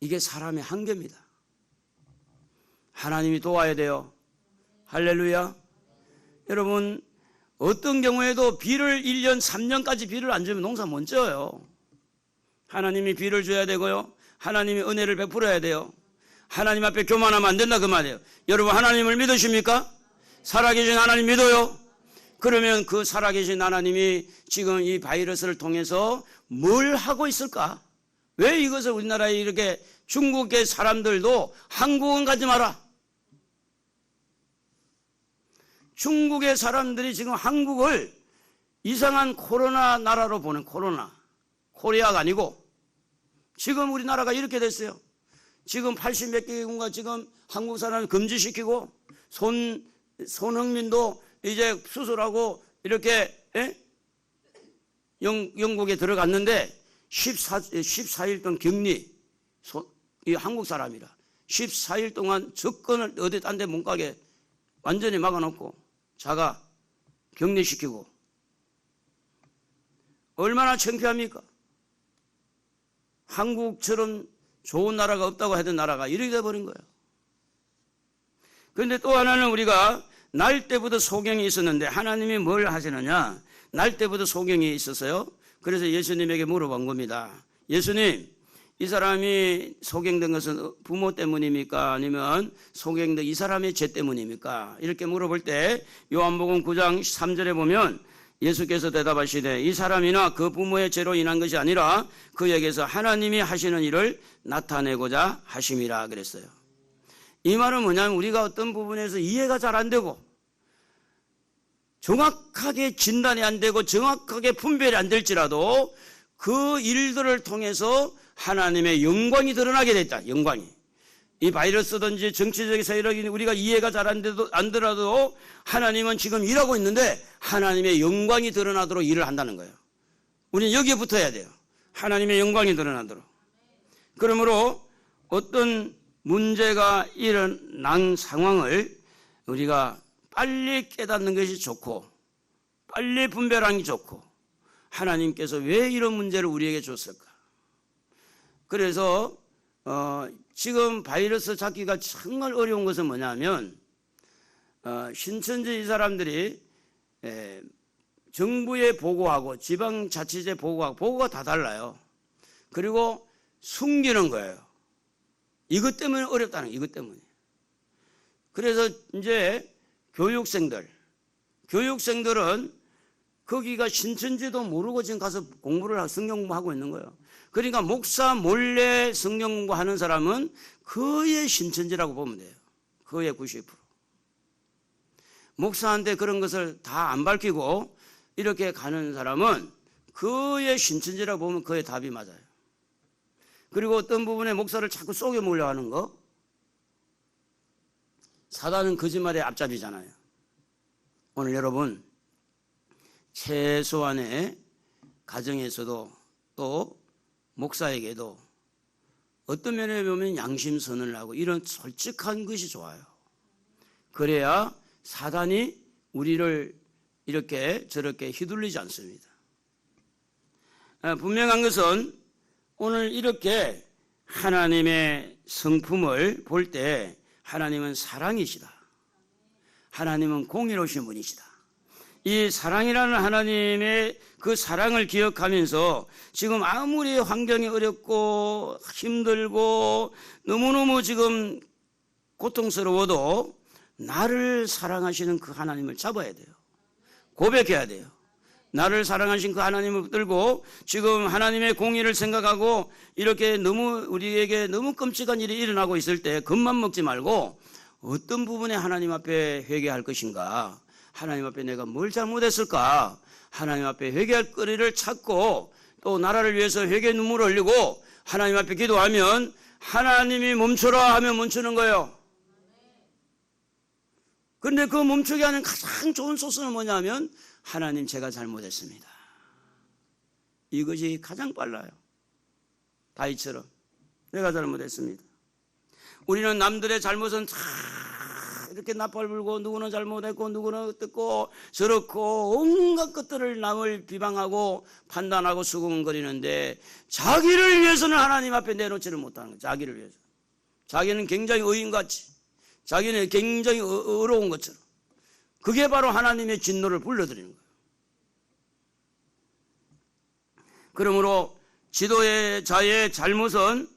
이게 사람의 한계입니다. 하나님이 도와야 돼요. 할렐루야. 여러분 어떤 경우에도 비를 1년 3년까지 비를 안 주면 농사 못 지어요. 하나님이 비를 줘야 되고요. 하나님이 은혜를 베풀어야 돼요. 하나님 앞에 교만하면 안 된다 그 말이에요. 여러분 하나님을 믿으십니까? 살아계신 하나님 믿어요? 그러면 그 살아계신 하나님이 지금 이 바이러스를 통해서 뭘 하고 있을까? 왜 이것을 우리나라에 이렇게 중국의 사람들도 한국은 가지 마라. 중국의 사람들이 지금 한국을 이상한 코로나 나라로 보는 코리아가 아니고 지금 우리나라가 이렇게 됐어요. 지금 80몇 개국가 지금 한국 사람을 금지시키고 손흥민도 이제 수술하고 이렇게 영국에 들어갔는데 14일 동안 격리, 이 한국 사람이라 14일 동안 접근을 어디 딴 데 못 가게 완전히 막아놓고 자가 격리시키고 얼마나 창피합니까? 한국처럼 좋은 나라가 없다고 하던 나라가 이렇게 돼버린 거예요. 그런데 또 하나는 우리가 날 때부터 소경이 있었는데 하나님이 뭘 하시느냐? 날 때부터 소경이 있었어요. 그래서 예수님에게 물어본 겁니다. 예수님, 이 사람이 소경된 것은 부모 때문입니까? 아니면 소경된 이 사람의 죄 때문입니까? 이렇게 물어볼 때 요한복음 9장 3절에 보면 예수께서 대답하시되 이 사람이나 그 부모의 죄로 인한 것이 아니라 그에게서 하나님이 하시는 일을 나타내고자 하심이라 그랬어요. 이 말은 뭐냐면 우리가 어떤 부분에서 이해가 잘 안 되고 정확하게 진단이 안 되고 정확하게 분별이 안 될지라도 그 일들을 통해서 하나님의 영광이 드러나게 됐다. 영광이. 이 바이러스든지 정치적인 세력이 우리가 이해가 잘 안 되더라도 하나님은 지금 일하고 있는데 하나님의 영광이 드러나도록 일을 한다는 거예요. 우리는 여기에 붙어야 돼요. 하나님의 영광이 드러나도록. 그러므로 어떤 문제가 일어난 상황을 우리가 빨리 깨닫는 것이 좋고 빨리 분별하는 게 좋고 하나님께서 왜 이런 문제를 우리에게 줬을까? 그래서 지금 바이러스 찾기가 정말 어려운 것은 뭐냐면 신천지 이 사람들이 정부에 보고하고 지방자치제 보고하고 보고가 다 달라요. 그리고 숨기는 거예요. 이것 때문에 어렵다는 거예요. 이것 때문에. 그래서 이제 교육생들은 거기가 신천지도 모르고 지금 가서 성경 공부하고 있는 거예요. 그러니까 목사 몰래 성경 공부하는 사람은 거의 신천지라고 보면 돼요. 거의 90%. 목사한테 그런 것을 다 안 밝히고 이렇게 가는 사람은 거의 신천지라고 보면 거의 답이 맞아요. 그리고 어떤 부분에 목사를 자꾸 속여 먹으려고 하는 거, 사단은 거짓말의 앞잡이잖아요. 오늘 여러분 최소한의 가정에서도 또 목사에게도 어떤 면에 보면 양심선언을 하고 이런 솔직한 것이 좋아요. 그래야 사단이 우리를 이렇게 저렇게 휘둘리지 않습니다. 분명한 것은 오늘 이렇게 하나님의 성품을 볼 때 하나님은 사랑이시다. 하나님은 공의로우신 분이시다. 이 사랑이라는 하나님의 그 사랑을 기억하면서 지금 아무리 환경이 어렵고 힘들고 너무너무 지금 고통스러워도 나를 사랑하시는 그 하나님을 잡아야 돼요. 고백해야 돼요. 나를 사랑하신 그 하나님을 붙들고 지금 하나님의 공의를 생각하고 이렇게 너무 우리에게 너무 끔찍한 일이 일어나고 있을 때 겁만 먹지 말고 어떤 부분에 하나님 앞에 회개할 것인가, 하나님 앞에 내가 뭘 잘못했을까, 하나님 앞에 회개할 거리를 찾고 또 나라를 위해서 회개 눈물을 흘리고 하나님 앞에 기도하면 하나님이 멈춰라 하면 멈추는 거예요. 그런데 그 멈추게 하는 가장 좋은 소스는 뭐냐면 하나님 제가 잘못했습니다. 이것이 가장 빨라요. 다윗처럼 내가 잘못했습니다. 우리는 남들의 잘못은 다 이렇게 나팔 불고 누구는 잘못했고 누구는 어떻고 저렇고 온갖 것들을 남을 비방하고 판단하고 수긍거리는데 자기를 위해서는 하나님 앞에 내놓지를 못하는 거예요. 자기를 위해서. 자기는 굉장히 의인같이, 자기는 굉장히 어려운 것처럼. 그게 바로 하나님의 진노를 불러들이는 거예요. 그러므로 지도자의 잘못은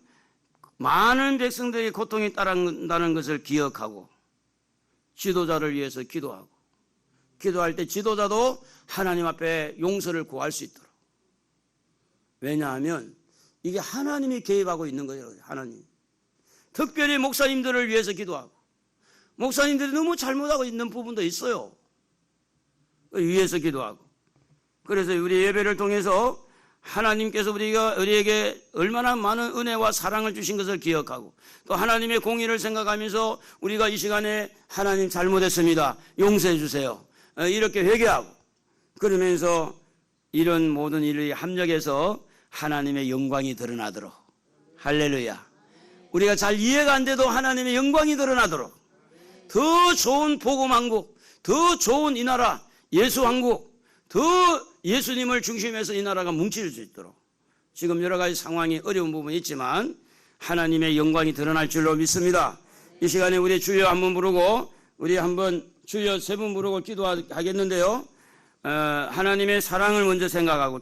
많은 백성들의 고통이 따른다는 것을 기억하고 지도자를 위해서 기도하고 기도할 때 지도자도 하나님 앞에 용서를 구할 수 있도록. 왜냐하면 이게 하나님이 개입하고 있는 거예요. 하나님. 특별히 목사님들을 위해서 기도하고 목사님들이 너무 잘못하고 있는 부분도 있어요. 위해서 기도하고. 그래서 우리 예배를 통해서 하나님께서 우리에게 얼마나 많은 은혜와 사랑을 주신 것을 기억하고 또 하나님의 공의를 생각하면서 우리가 이 시간에 하나님 잘못했습니다. 용서해 주세요. 이렇게 회개하고 그러면서 이런 모든 일이 합력해서 하나님의 영광이 드러나도록. 할렐루야. 우리가 잘 이해가 안 돼도 하나님의 영광이 드러나도록 더 좋은 복음왕국, 더 좋은 이 나라 예수왕국, 더 예수님을 중심해서 이 나라가 뭉칠 수 있도록. 지금 여러 가지 상황이 어려운 부분이 있지만 하나님의 영광이 드러날 줄로 믿습니다. 이 시간에 우리 주여 한번 부르고 우리 한번 주여 세 번 부르고 기도하겠는데요. 하나님의 사랑을 먼저 생각하고